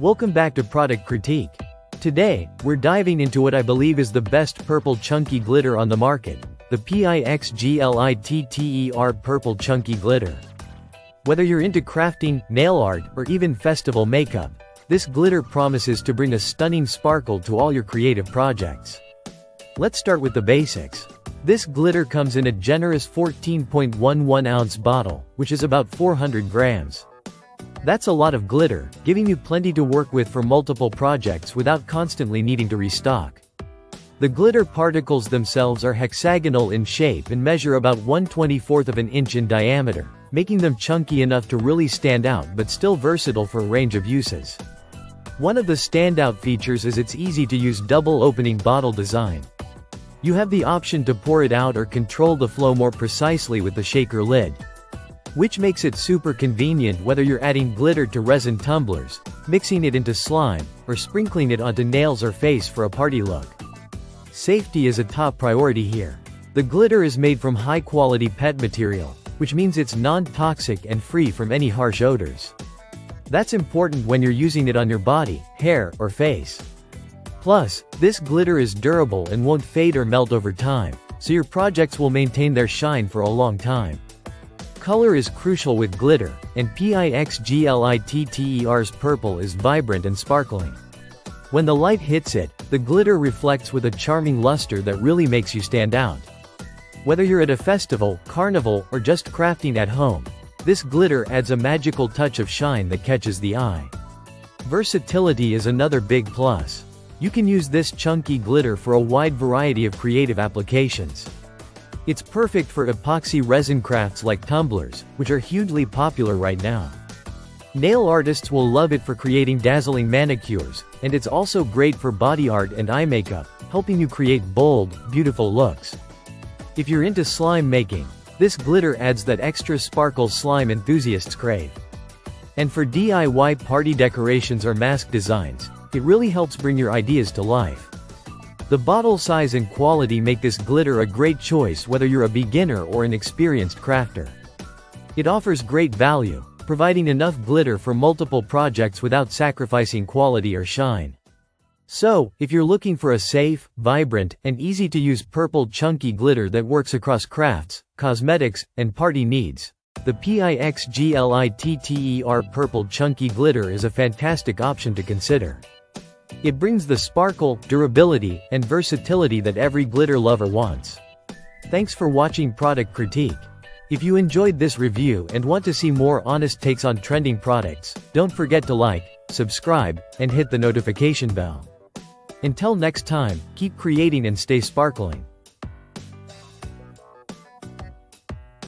Welcome back to Product Critique. Today, we're diving into what I believe is the best purple chunky glitter on the market, the PIXGLITTER Purple Chunky Glitter. Whether you're into crafting, nail art, or even festival makeup, this glitter promises to bring a stunning sparkle to all your creative projects. Let's start with the basics. This glitter comes in a generous 14.11-ounce bottle, which is about 400 grams. That's a lot of glitter, giving you plenty to work with for multiple projects without constantly needing to restock. The glitter particles themselves are hexagonal in shape and measure about 1/24 of an inch in diameter, making them chunky enough to really stand out but still versatile for a range of uses. One of the standout features is its easy-to-use double-opening bottle design. You have the option to pour it out or control the flow more precisely with the shaker lid, which makes it super convenient whether you're adding glitter to resin tumblers, mixing it into slime, or sprinkling it onto nails or face for a party look. Safety is a top priority here. The glitter is made from high-quality PET material, which means it's non-toxic and free from any harsh odors. That's important when you're using it on your body, hair, or face. Plus, this glitter is durable and won't fade or melt over time, so your projects will maintain their shine for a long time. Color is crucial with glitter, and PIXGLITTER's purple is vibrant and sparkling. When the light hits it, the glitter reflects with a charming luster that really makes you stand out. Whether you're at a festival, carnival, or just crafting at home, this glitter adds a magical touch of shine that catches the eye. Versatility is another big plus. You can use this chunky glitter for a wide variety of creative applications. It's perfect for epoxy resin crafts like tumblers, which are hugely popular right now. Nail artists will love it for creating dazzling manicures, and it's also great for body art and eye makeup, helping you create bold, beautiful looks. If you're into slime making, this glitter adds that extra sparkle slime enthusiasts crave. And for DIY party decorations or mask designs, it really helps bring your ideas to life. The bottle size and quality make this glitter a great choice whether you're a beginner or an experienced crafter. It offers great value, providing enough glitter for multiple projects without sacrificing quality or shine. So, if you're looking for a safe, vibrant, and easy-to-use purple chunky glitter that works across crafts, cosmetics, and party needs, the PIXGLITTER Purple Chunky Glitter is a fantastic option to consider. It brings the sparkle, durability, and versatility that every glitter lover wants. Thanks for watching Product Critique. If you enjoyed this review and want to see more honest takes on trending products, don't forget to like, subscribe, and hit the notification bell. Until next time, keep creating and stay sparkling.